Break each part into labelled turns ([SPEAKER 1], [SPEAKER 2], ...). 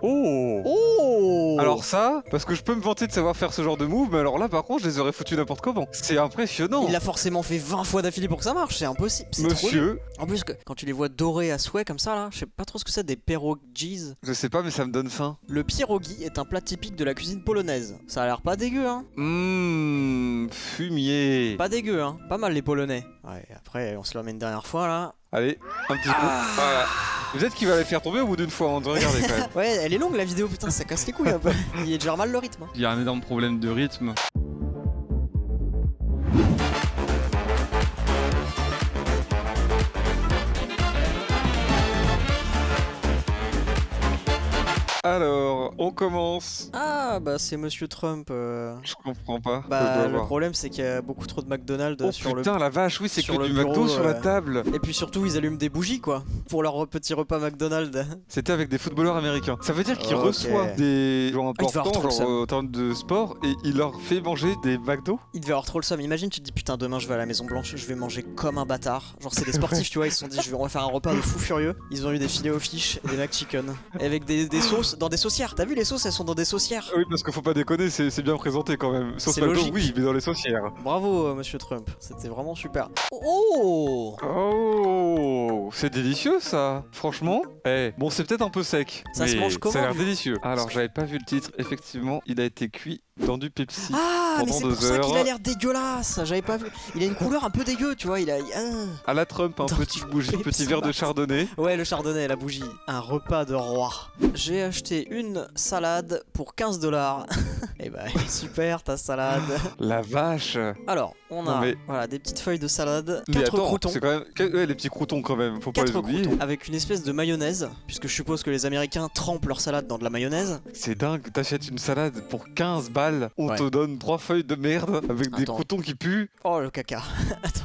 [SPEAKER 1] Oh.
[SPEAKER 2] Oh.
[SPEAKER 1] Alors ça, parce que je peux me vanter de savoir faire ce genre de move, mais alors là par contre je les aurais foutus n'importe comment. C'est impressionnant.
[SPEAKER 2] Il l'a forcément fait 20 fois d'affilée pour que ça marche, c'est impossible. C'est trop dur.
[SPEAKER 1] Monsieur,
[SPEAKER 2] En plus, quand tu les vois dorés à souhait comme ça là, je sais pas trop ce que c'est, des pierogies.
[SPEAKER 1] je sais pas mais ça me donne faim.
[SPEAKER 2] Le pierogi est un plat typique de la cuisine polonaise. Ça a l'air pas dégueu, hein.
[SPEAKER 1] Fumier.
[SPEAKER 2] Pas dégueu, hein. Pas mal les Polonais. Ouais, après on se le remet une dernière fois là.
[SPEAKER 1] Allez, un petit coup. Voilà. Peut-être qu'il va les faire tomber au bout d'une fois, on doit regarder quand même.
[SPEAKER 2] Ouais, elle est longue la vidéo, putain, ça casse les couilles un peu. Il gère mal le rythme. Hein.
[SPEAKER 1] Il y a un énorme problème de rythme. Alors, on commence.
[SPEAKER 2] Ah, bah c'est Monsieur Trump.
[SPEAKER 1] Je comprends pas.
[SPEAKER 2] Bah le problème c'est qu'il y a beaucoup trop de McDonald's
[SPEAKER 1] Oh
[SPEAKER 2] sur
[SPEAKER 1] putain, la vache, oui, c'est
[SPEAKER 2] sur
[SPEAKER 1] que
[SPEAKER 2] le
[SPEAKER 1] du
[SPEAKER 2] bureau,
[SPEAKER 1] McDo sur la table.
[SPEAKER 2] Et puis surtout ils allument des bougies quoi, pour leur petit repas McDonald's.
[SPEAKER 1] C'était avec des footballeurs américains. Ça veut dire qu'il
[SPEAKER 2] Ok.
[SPEAKER 1] reçoit des gens
[SPEAKER 2] il va avoir
[SPEAKER 1] importants,
[SPEAKER 2] trop le
[SPEAKER 1] genre
[SPEAKER 2] seum.
[SPEAKER 1] en termes de sport, et il leur fait manger des McDo.
[SPEAKER 2] Il devait avoir trop le seum. Imagine, tu te dis putain, demain je vais à la Maison Blanche, je vais manger comme un bâtard. Genre, c'est des sportifs, tu vois, ils se sont dit, on va faire un repas de fou furieux. Ils ont eu des filets aux fiches et des McChicken. Et avec des sauces dans des saucières. T'as vu les sauces, elles sont dans des saucières.
[SPEAKER 1] Oui, parce qu'il faut pas déconner, c'est bien présenté quand même. Sauce
[SPEAKER 2] C'est
[SPEAKER 1] McDo,
[SPEAKER 2] logique.
[SPEAKER 1] oui, mais dans les saucières.
[SPEAKER 2] Bravo, Monsieur Trump. C'était vraiment super. Oh.
[SPEAKER 1] Oh, c'est délicieux ça. Franchement, bon, c'est peut-être un peu sec.
[SPEAKER 2] Ça se
[SPEAKER 1] mais
[SPEAKER 2] mange comment,
[SPEAKER 1] Ça a l'air
[SPEAKER 2] du-
[SPEAKER 1] délicieux. Alors, j'avais pas vu le titre. Effectivement, il a été cuit dans du Pepsi.
[SPEAKER 2] Ah, mais
[SPEAKER 1] pendant
[SPEAKER 2] c'est
[SPEAKER 1] 2
[SPEAKER 2] pour ça qu'il
[SPEAKER 1] heures.
[SPEAKER 2] a l'air dégueulasse. J'avais pas vu. Il a une couleur un peu dégueu, tu vois. Il a.
[SPEAKER 1] À la Trump, un
[SPEAKER 2] Dans
[SPEAKER 1] petit
[SPEAKER 2] du
[SPEAKER 1] bougie,
[SPEAKER 2] Pepsi
[SPEAKER 1] petit verre de
[SPEAKER 2] Max.
[SPEAKER 1] chardonnay.
[SPEAKER 2] Ouais, le chardonnay, la bougie. Un repas de roi. J'ai acheté une salade pour 15 $. Et bah, super ta salade.
[SPEAKER 1] La vache.
[SPEAKER 2] Alors, on
[SPEAKER 1] Non,
[SPEAKER 2] a
[SPEAKER 1] mais-
[SPEAKER 2] voilà, des petites feuilles de salade,
[SPEAKER 1] Mais
[SPEAKER 2] 4
[SPEAKER 1] attends,
[SPEAKER 2] croutons.
[SPEAKER 1] c'est quand même ouais, les petits croutons quand même, faut pas
[SPEAKER 2] 4
[SPEAKER 1] les oublier.
[SPEAKER 2] croutons avec une espèce de mayonnaise, puisque je suppose que les Américains trempent leur salade dans de la mayonnaise.
[SPEAKER 1] C'est dingue, t'achètes une salade pour 15 balles, on
[SPEAKER 2] Ouais.
[SPEAKER 1] te donne 3 feuilles de merde avec des
[SPEAKER 2] Attends.
[SPEAKER 1] croutons qui puent.
[SPEAKER 2] Oh le caca. Attends.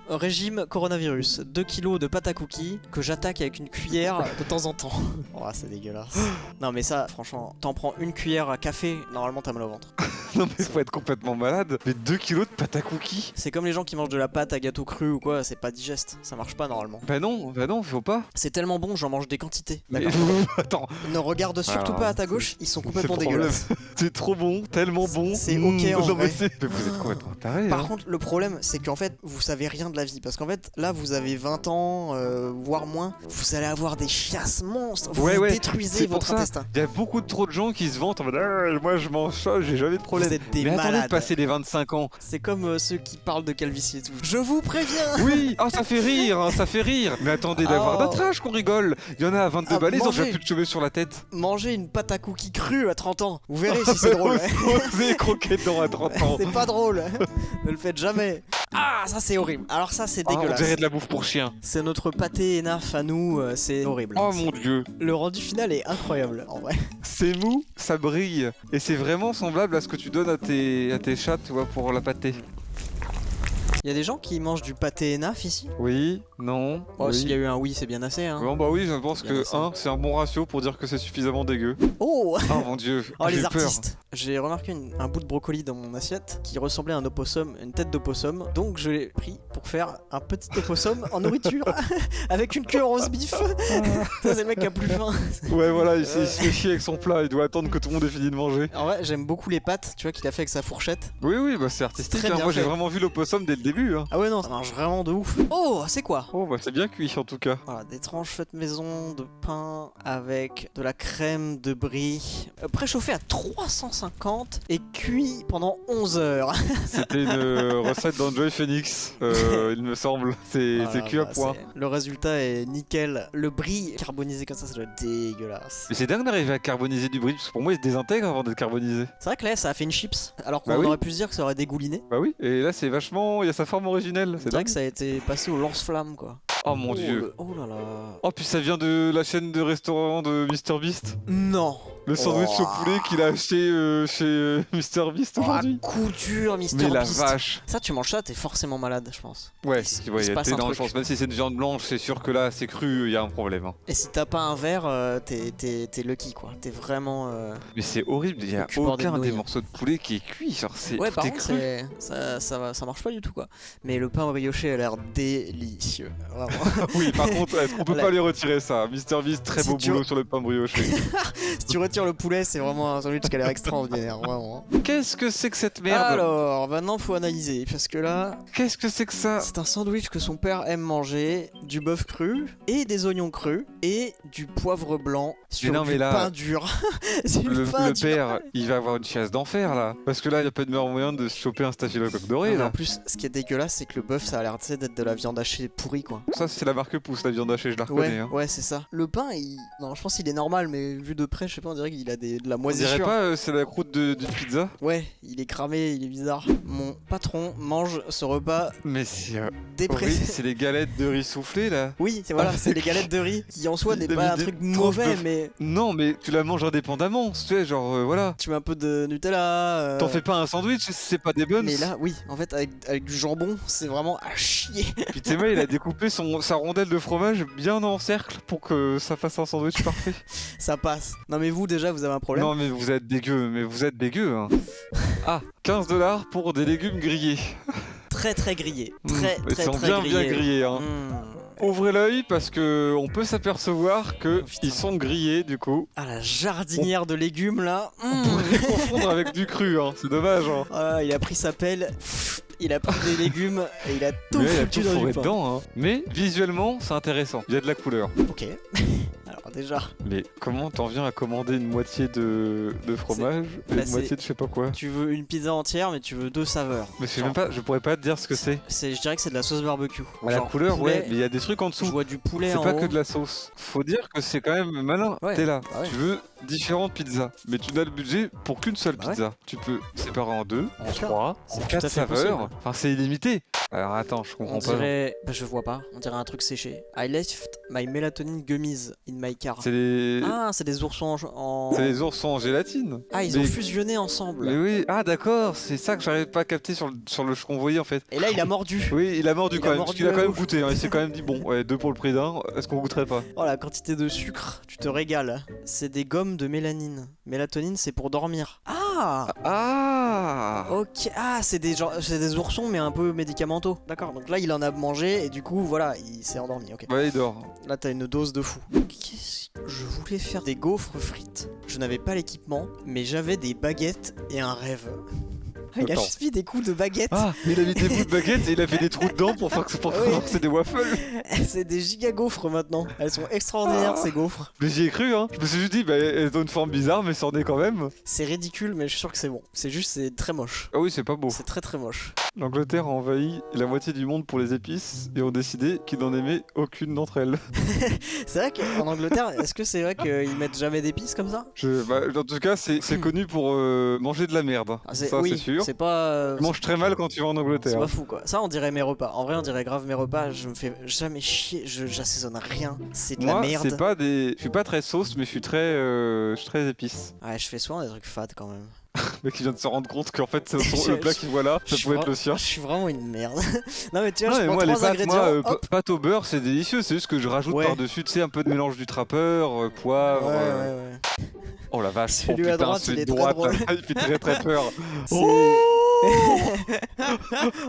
[SPEAKER 2] Régime coronavirus, 2 kilos de pâte à cookies que j'attaque avec une cuillère de temps en temps. Oh, c'est dégueulasse. Non mais ça, franchement, t'en prends une cuillère à café, normalement t'as mal au ventre.
[SPEAKER 1] Non mais faut être complètement malade. Mais 2 kilos de pâte à cookies.
[SPEAKER 2] C'est comme les gens qui mangent de la pâte à gâteau cru ou quoi, c'est pas digeste, ça marche pas normalement.
[SPEAKER 1] Bah non, faut pas.
[SPEAKER 2] C'est tellement bon, j'en mange des quantités.
[SPEAKER 1] Mais
[SPEAKER 2] D'accord.
[SPEAKER 1] attends,
[SPEAKER 2] Ne regarde surtout
[SPEAKER 1] Alors,
[SPEAKER 2] pas à ta gauche, ils sont
[SPEAKER 1] c'est
[SPEAKER 2] complètement
[SPEAKER 1] le problème.
[SPEAKER 2] dégueulasses.
[SPEAKER 1] C'est trop bon, tellement bon.
[SPEAKER 2] C'est ok, en
[SPEAKER 1] non, mais
[SPEAKER 2] vrai.
[SPEAKER 1] mais vous êtes complètement tarés.
[SPEAKER 2] Par
[SPEAKER 1] hein.
[SPEAKER 2] contre, le problème, c'est qu'en fait, vous savez rien de la vie. Parce qu'en fait, là, vous avez 20 ans, voire moins. Vous allez avoir des chiasses monstres. Vous
[SPEAKER 1] Ouais, ouais,
[SPEAKER 2] détruisez
[SPEAKER 1] c'est pour
[SPEAKER 2] votre
[SPEAKER 1] ça.
[SPEAKER 2] intestin.
[SPEAKER 1] Il y a beaucoup trop de gens qui se vantent en mode ah, moi je mange ça, j'ai jamais de problème.
[SPEAKER 2] Vous êtes des
[SPEAKER 1] mais attendez de
[SPEAKER 2] malades.
[SPEAKER 1] passer les 25 ans.
[SPEAKER 2] C'est comme ceux qui parlent de calvitie et tout. Je vous préviens.
[SPEAKER 1] Oui, ah ça fait rire, hein, ça fait rire. Mais attendez d'avoir
[SPEAKER 2] Oh.
[SPEAKER 1] notre âge qu'on rigole. Il y en a à 22
[SPEAKER 2] Ah,
[SPEAKER 1] balais, ils ont
[SPEAKER 2] mangez.
[SPEAKER 1] déjà plus de cheveux sur la tête.
[SPEAKER 2] Mangez une pâte à cookies crue à 30 ans. Vous verrez si c'est drôle.
[SPEAKER 1] Osez croquer dedans à 30 ans.
[SPEAKER 2] C'est pas drôle. Ne le faites jamais. Ah, ça c'est horrible. Alors ça c'est
[SPEAKER 1] Ah, on
[SPEAKER 2] dégueulasse.
[SPEAKER 1] dirait de la bouffe pour chien.
[SPEAKER 2] C'est notre pâté énaf à nous, c'est horrible.
[SPEAKER 1] Oh mon dieu.
[SPEAKER 2] Le rendu final est incroyable en vrai.
[SPEAKER 1] C'est mou, ça brille. Et c'est vraiment semblable à ce que tu donnes à tes chats, tu vois, pour la pâté.
[SPEAKER 2] Il y a des gens qui mangent du pâté énaf ici.
[SPEAKER 1] Oui, non.
[SPEAKER 2] Oh,
[SPEAKER 1] oui.
[SPEAKER 2] s'il y a eu un oui, c'est bien assez. Hein.
[SPEAKER 1] Bon bah oui, je pense
[SPEAKER 2] Bien
[SPEAKER 1] que
[SPEAKER 2] assez.
[SPEAKER 1] 1, c'est un bon ratio pour dire que c'est suffisamment dégueu.
[SPEAKER 2] Oh,
[SPEAKER 1] Oh mon dieu.
[SPEAKER 2] oh
[SPEAKER 1] j'ai
[SPEAKER 2] les
[SPEAKER 1] peur.
[SPEAKER 2] artistes. J'ai remarqué un bout de brocoli dans mon assiette qui ressemblait à un opossum, une tête d'opossum. Donc je l'ai pris pour faire un petit opossum en nourriture avec une queue en rose beef. Ça c'est le mec qui a plus faim.
[SPEAKER 1] Ouais voilà, il se fait chier avec son plat, il doit attendre que tout le monde ait fini de manger.
[SPEAKER 2] En vrai, j'aime beaucoup les pâtes, tu vois, qu'il a fait avec sa fourchette.
[SPEAKER 1] Oui oui, bah c'est artistique,
[SPEAKER 2] Très
[SPEAKER 1] hein.
[SPEAKER 2] bien
[SPEAKER 1] Moi j'ai
[SPEAKER 2] fait.
[SPEAKER 1] vraiment vu l'opossum dès le début. Hein.
[SPEAKER 2] Ah ouais non, ça marche vraiment de ouf. Oh, c'est quoi?
[SPEAKER 1] Oh bah c'est bien cuit en tout cas.
[SPEAKER 2] Voilà, des tranches faites maison de pain avec de la crème de brie, préchauffé à 350 et cuit pendant 11 heures.
[SPEAKER 1] C'était une recette d'Enjoy Phoenix, il me semble. C'est
[SPEAKER 2] Voilà,
[SPEAKER 1] cuit à
[SPEAKER 2] bah,
[SPEAKER 1] point.
[SPEAKER 2] Le résultat est nickel. Le brie carbonisé comme ça doit être dégueulasse.
[SPEAKER 1] Mais c'est dingue d'arriver à carboniser du brie, parce que pour moi il se désintègre avant d'être carbonisé.
[SPEAKER 2] C'est vrai que là, ça a fait une chips, alors qu'on
[SPEAKER 1] Bah oui.
[SPEAKER 2] aurait pu se dire que ça aurait dégouliné.
[SPEAKER 1] Bah oui, et là c'est vachement, il y a sa forme originelle, c'est
[SPEAKER 2] C'est vrai
[SPEAKER 1] dingue.
[SPEAKER 2] que ça a été passé au lance-flamme, quoi.
[SPEAKER 1] Oh mon dieu.
[SPEAKER 2] Oh là là.
[SPEAKER 1] Oh puis ça vient de la chaîne de restaurant de MrBeast.
[SPEAKER 2] Non.
[SPEAKER 1] Le sandwich
[SPEAKER 2] Oh.
[SPEAKER 1] au poulet qu'il a acheté chez MrBeast
[SPEAKER 2] Oh, la
[SPEAKER 1] aujourd'hui.
[SPEAKER 2] couture, Mister
[SPEAKER 1] Mais la
[SPEAKER 2] Beast.
[SPEAKER 1] vache.
[SPEAKER 2] Ça, tu manges ça, t'es forcément malade, je pense.
[SPEAKER 1] Ouais,
[SPEAKER 2] Il
[SPEAKER 1] il
[SPEAKER 2] se
[SPEAKER 1] y a
[SPEAKER 2] passe un
[SPEAKER 1] énormément de
[SPEAKER 2] truc.
[SPEAKER 1] chance. Même si c'est une viande blanche, c'est sûr que là c'est cru, il y a un problème. Hein.
[SPEAKER 2] Et si t'as pas un verre, t'es lucky, quoi. T'es vraiment.
[SPEAKER 1] Mais c'est horrible, il y a
[SPEAKER 2] Le cul bordé de
[SPEAKER 1] aucun des
[SPEAKER 2] nouilles.
[SPEAKER 1] morceaux de poulet qui est cuit. Genre c'est
[SPEAKER 2] Ouais,
[SPEAKER 1] tout
[SPEAKER 2] par
[SPEAKER 1] est
[SPEAKER 2] contre,
[SPEAKER 1] cru.
[SPEAKER 2] ça marche pas du tout, quoi. Mais le pain brioché a l'air délicieux. Vraiment.
[SPEAKER 1] Oui, par contre, on peut
[SPEAKER 2] La-
[SPEAKER 1] pas les retirer ça. Mister Beast, très
[SPEAKER 2] Si
[SPEAKER 1] beau
[SPEAKER 2] tu-
[SPEAKER 1] boulot sur le pain brioché.
[SPEAKER 2] Si tu retires le poulet, c'est vraiment un sandwich qui a l'air extraordinaire, vraiment.
[SPEAKER 1] Qu'est-ce que c'est que cette merde?
[SPEAKER 2] Alors, maintenant faut analyser, parce que là,
[SPEAKER 1] Qu'est-ce que c'est que ça?
[SPEAKER 2] c'est un sandwich que son père aime manger, du bœuf cru, et des oignons crus, et du poivre blanc sur
[SPEAKER 1] non,
[SPEAKER 2] du
[SPEAKER 1] mais là,
[SPEAKER 2] pain dur. Du
[SPEAKER 1] Le
[SPEAKER 2] pain dur.
[SPEAKER 1] père, il va avoir une chiasse d'enfer là. Parce que là, il y a pas de meilleur moyen de se choper un staphylocoque doré
[SPEAKER 2] Non, mais en
[SPEAKER 1] là.
[SPEAKER 2] plus, ce qui est dégueulasse, c'est que le bœuf, ça a l'air d'être de la viande hachée pourrie, quoi.
[SPEAKER 1] Ça, c'est la marque Pouce, la viande hachée, je la reconnais.
[SPEAKER 2] Ouais,
[SPEAKER 1] Hein.
[SPEAKER 2] ouais, c'est ça. Le pain, non, je pense qu'il est normal, mais vu de près, je sais pas, on dirait qu'il a de la
[SPEAKER 1] On dirait
[SPEAKER 2] moisissure.
[SPEAKER 1] pas, c'est la croûte d'une pizza?
[SPEAKER 2] Ouais, il est cramé, il est bizarre. Mon patron mange ce repas
[SPEAKER 1] Mais c'est horrible,
[SPEAKER 2] dépressif.
[SPEAKER 1] c'est les galettes de riz soufflées là.
[SPEAKER 2] Oui, voilà,
[SPEAKER 1] Avec-
[SPEAKER 2] c'est les galettes de riz qui en soi n'est
[SPEAKER 1] Il a
[SPEAKER 2] pas
[SPEAKER 1] mis
[SPEAKER 2] un
[SPEAKER 1] des
[SPEAKER 2] truc
[SPEAKER 1] tranches
[SPEAKER 2] mauvais,
[SPEAKER 1] de-
[SPEAKER 2] mais
[SPEAKER 1] Non, mais tu la manges indépendamment, tu sais, genre voilà.
[SPEAKER 2] tu mets un peu de Nutella.
[SPEAKER 1] T'en fais pas un sandwich, c'est pas des buns.
[SPEAKER 2] Mais là, oui, en fait, avec du jambon, c'est vraiment à chier.
[SPEAKER 1] Puis Théma, il a découpé sa rondelle de fromage bien en cercle pour que ça fasse un sandwich parfait.
[SPEAKER 2] Ça passe. Non, mais vous, déjà, vous avez un problème.
[SPEAKER 1] Non, mais vous êtes dégueu, hein. Ah, 15$ pour des légumes grillés.
[SPEAKER 2] Très, très grillé.
[SPEAKER 1] Mmh,
[SPEAKER 2] Très,
[SPEAKER 1] ils
[SPEAKER 2] très,
[SPEAKER 1] sont
[SPEAKER 2] très
[SPEAKER 1] bien
[SPEAKER 2] grillé.
[SPEAKER 1] grillés, hein. Ouvrez l'œil parce que on peut s'apercevoir que
[SPEAKER 2] Oh, putain.
[SPEAKER 1] ils sont grillés du coup.
[SPEAKER 2] Ah, la jardinière de légumes, là.
[SPEAKER 1] On pourrait les confondre avec du cru, hein. C'est dommage, hein.
[SPEAKER 2] Voilà, il a pris sa pelle, il a pris des légumes et il a tout
[SPEAKER 1] Mais il y a
[SPEAKER 2] foutu
[SPEAKER 1] tout
[SPEAKER 2] dans
[SPEAKER 1] fourré
[SPEAKER 2] du pain.
[SPEAKER 1] dedans, hein. Mais visuellement, c'est intéressant. Il y a de la couleur.
[SPEAKER 2] Ok. Alors déjà,
[SPEAKER 1] Mais comment t'en viens à commander une moitié de fromage et
[SPEAKER 2] Bah,
[SPEAKER 1] une moitié de je sais pas quoi?
[SPEAKER 2] tu veux une pizza entière, mais tu veux 2 saveurs.
[SPEAKER 1] Mais je sais
[SPEAKER 2] Genre,
[SPEAKER 1] même pas, je pourrais pas te dire ce que c'est.
[SPEAKER 2] je dirais que c'est de la sauce barbecue.
[SPEAKER 1] La
[SPEAKER 2] Genre
[SPEAKER 1] couleur,
[SPEAKER 2] poulet,
[SPEAKER 1] ouais, mais il y a des trucs en
[SPEAKER 2] Je
[SPEAKER 1] dessous.
[SPEAKER 2] vois du poulet
[SPEAKER 1] C'est
[SPEAKER 2] en
[SPEAKER 1] pas
[SPEAKER 2] haut.
[SPEAKER 1] que de la sauce. Faut dire que c'est quand même malin.
[SPEAKER 2] Ouais,
[SPEAKER 1] T'es là,
[SPEAKER 2] bah ouais.
[SPEAKER 1] tu veux différentes pizzas, mais tu n'as le budget pour qu'une seule
[SPEAKER 2] Bah ouais.
[SPEAKER 1] pizza. Tu peux séparer en 2, en
[SPEAKER 2] Bien sûr.
[SPEAKER 1] 3,
[SPEAKER 2] C'est
[SPEAKER 1] en
[SPEAKER 2] tout
[SPEAKER 1] 4
[SPEAKER 2] à fait
[SPEAKER 1] saveurs.
[SPEAKER 2] possible.
[SPEAKER 1] Enfin, c'est illimité. Alors attends, je
[SPEAKER 2] On
[SPEAKER 1] comprends pas.
[SPEAKER 2] dirait. Bah, je vois pas. On dirait un truc séché. I left my melatonin gummies in my car.
[SPEAKER 1] C'est les...
[SPEAKER 2] Ah, c'est des oursons en.
[SPEAKER 1] c'est les oursons en gélatine.
[SPEAKER 2] Ah, ils
[SPEAKER 1] Mais-
[SPEAKER 2] ont fusionné ensemble.
[SPEAKER 1] Mais oui, ah d'accord, c'est ça que j'arrive pas à capter sur le qu'on voyait en fait.
[SPEAKER 2] Et là, il a mordu.
[SPEAKER 1] Oui, il a mordu
[SPEAKER 2] Il
[SPEAKER 1] quand
[SPEAKER 2] a
[SPEAKER 1] même,
[SPEAKER 2] mordu
[SPEAKER 1] parce qu'il a
[SPEAKER 2] la
[SPEAKER 1] quand même
[SPEAKER 2] bouche.
[SPEAKER 1] goûté. Hein. Il s'est quand même dit, bon, ouais, 2 pour le prix d'un, est-ce qu'on goûterait pas?
[SPEAKER 2] Oh, la quantité de sucre, tu te régales. C'est des gommes de mélanine. Mélatonine, c'est pour dormir. Ah
[SPEAKER 1] Ah
[SPEAKER 2] Ok, ah c'est des oursons mais un peu médicamenteux. D'accord, donc là il en a mangé et du coup voilà, il s'est endormi. Ok.
[SPEAKER 1] Ouais, il dort.
[SPEAKER 2] Là t'as une dose de fou. Qu'est-ce que je voulais faire des gaufres frites. Je n'avais pas l'équipement, mais j'avais des baguettes et un rêve. Ah, il a
[SPEAKER 1] Attends.
[SPEAKER 2] juste mis des coups de baguettes.
[SPEAKER 1] Ah, il a mis des bouts de baguette et il a fait des trous dedans pour faire que
[SPEAKER 2] Oui.
[SPEAKER 1] c'est des waffles.
[SPEAKER 2] C'est des giga gaufres maintenant. Elles sont extraordinaires
[SPEAKER 1] Ah.
[SPEAKER 2] ces gaufres.
[SPEAKER 1] Mais j'y ai cru, hein. Je me suis juste dit, bah, elles ont une forme bizarre, mais ça en est quand même.
[SPEAKER 2] C'est ridicule mais je suis sûr que c'est bon. C'est juste c'est très moche.
[SPEAKER 1] Ah oui, c'est pas beau.
[SPEAKER 2] C'est très très moche.
[SPEAKER 1] L'Angleterre a envahi la moitié du monde pour les épices et ont décidé qu'ils n'en aimaient aucune d'entre elles.
[SPEAKER 2] C'est vrai qu'en Angleterre, est-ce que c'est vrai qu'ils mettent jamais d'épices comme ça?
[SPEAKER 1] En tout cas, c'est connu pour manger de la merde.
[SPEAKER 2] Ah,
[SPEAKER 1] Ça,
[SPEAKER 2] oui,
[SPEAKER 1] c'est sûr.
[SPEAKER 2] c'est pas.
[SPEAKER 1] Tu manges très mal quand tu vas en
[SPEAKER 2] C'est
[SPEAKER 1] Angleterre.
[SPEAKER 2] pas fou quoi. Ça on dirait mes repas. En vrai on dirait grave mes repas. Je me fais jamais chier. J'assaisonne rien. C'est de la
[SPEAKER 1] Moi,
[SPEAKER 2] merde.
[SPEAKER 1] c'est pas des. Je suis pas très sauce, mais je suis très épice.
[SPEAKER 2] Ouais je fais souvent des trucs fades quand même.
[SPEAKER 1] Le mec qui vient de se rendre compte qu'en fait, le plat qu'il voit là, ça
[SPEAKER 2] Je
[SPEAKER 1] pouvait
[SPEAKER 2] suis
[SPEAKER 1] être le sien.
[SPEAKER 2] Je suis vraiment une merde. Non mais tu vois
[SPEAKER 1] Ouais,
[SPEAKER 2] je
[SPEAKER 1] mais
[SPEAKER 2] prends
[SPEAKER 1] moi, les
[SPEAKER 2] 3
[SPEAKER 1] pâtes,
[SPEAKER 2] ingrédients.
[SPEAKER 1] moi,
[SPEAKER 2] hop.
[SPEAKER 1] pâtes au beurre, c'est délicieux. C'est juste que je rajoute
[SPEAKER 2] Ouais.
[SPEAKER 1] par-dessus, tu sais, un peu de mélange du trappeur, poivre.
[SPEAKER 2] Ouais, ouais, ouais.
[SPEAKER 1] Oh la vache,
[SPEAKER 2] Celui
[SPEAKER 1] oh,
[SPEAKER 2] à
[SPEAKER 1] putain,
[SPEAKER 2] droite,
[SPEAKER 1] celui
[SPEAKER 2] il est
[SPEAKER 1] de
[SPEAKER 2] très
[SPEAKER 1] droite,
[SPEAKER 2] drôle.
[SPEAKER 1] il fait très très peur.
[SPEAKER 2] C'est-
[SPEAKER 1] Oh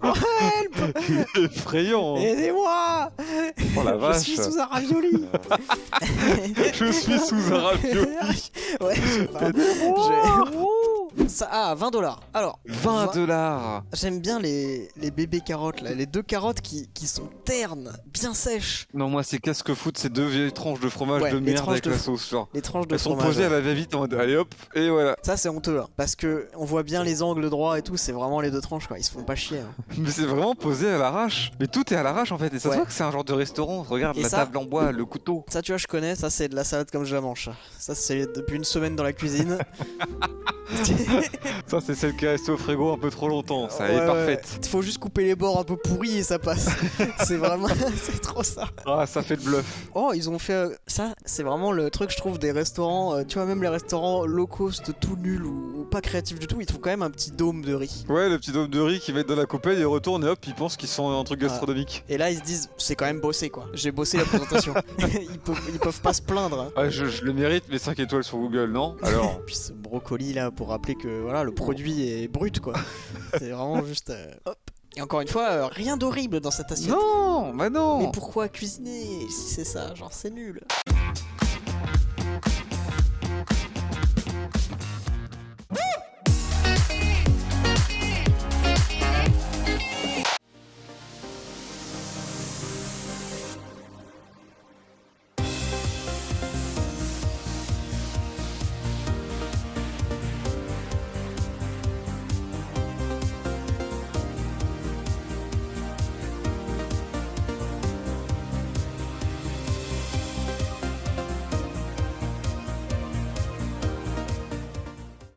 [SPEAKER 2] Oh, help.
[SPEAKER 1] Il est effrayant.
[SPEAKER 2] Aidez-moi.
[SPEAKER 1] Oh la
[SPEAKER 2] Je
[SPEAKER 1] vache.
[SPEAKER 2] suis sous un ravioli.
[SPEAKER 1] Je suis sous un ravioli.
[SPEAKER 2] Ouais, je sais pas. Ça, ah, 20$. Alors,
[SPEAKER 1] 20$.
[SPEAKER 2] j'aime bien les bébés carottes là, les 2 carottes qui sont ternes, bien sèches.
[SPEAKER 1] Non, moi, c'est qu'est-ce que foutent ces 2 vieilles tranches de fromage
[SPEAKER 2] Ouais,
[SPEAKER 1] de
[SPEAKER 2] les
[SPEAKER 1] merde
[SPEAKER 2] tranches
[SPEAKER 1] avec
[SPEAKER 2] de
[SPEAKER 1] la
[SPEAKER 2] fou-
[SPEAKER 1] sauce, genre.
[SPEAKER 2] Les tranches de
[SPEAKER 1] Elles sont
[SPEAKER 2] fromage.
[SPEAKER 1] posées à
[SPEAKER 2] Ouais.
[SPEAKER 1] la va-vite en mode allez hop, et voilà.
[SPEAKER 2] Ça c'est honteux hein, parce que on voit bien les angles droits et tout, c'est vraiment les 2 tranches quoi, ils se font pas chier. Hein.
[SPEAKER 1] Mais c'est vraiment posé à l'arrache. Mais tout est à l'arrache en fait, et ça se
[SPEAKER 2] Ouais.
[SPEAKER 1] voit que c'est un genre de restaurant. Regarde
[SPEAKER 2] Et
[SPEAKER 1] la
[SPEAKER 2] ça-
[SPEAKER 1] table en bois, le couteau.
[SPEAKER 2] Ça tu vois je connais, ça c'est de la salade comme je la mange. Ça c'est depuis une semaine dans la cuisine.
[SPEAKER 1] Ça, c'est celle qui est restée au frigo un peu trop longtemps. Ça, elle
[SPEAKER 2] Ouais,
[SPEAKER 1] est parfaite.
[SPEAKER 2] Il faut juste couper les bords un peu pourris et ça passe. C'est vraiment, c'est trop ça.
[SPEAKER 1] Ah, ça fait le bluff.
[SPEAKER 2] Oh, ils ont fait ça, c'est vraiment le truc je trouve des restaurants, tu vois même les restaurants low cost tout nuls ou pas créatifs du tout, ils trouvent quand même un petit dôme de riz.
[SPEAKER 1] Ouais, le petit dôme de riz qui va être dans la coupelle, ils retournent et hop, ils pensent qu'ils sont un truc gastronomique.
[SPEAKER 2] Et là ils se disent c'est quand même bossé quoi. J'ai bossé la présentation. ils peuvent pas se plaindre. Hein.
[SPEAKER 1] Ouais, je le mérite, mes 5 étoiles sur Google, non? Alors.
[SPEAKER 2] Puis ce brocoli là pour rappeler que voilà le produit est brut quoi. C'est vraiment juste hop. Et encore une fois, rien d'horrible dans cette assiette.
[SPEAKER 1] Non, bah non.
[SPEAKER 2] Mais pourquoi cuisiner si c'est ça? Genre, c'est nul.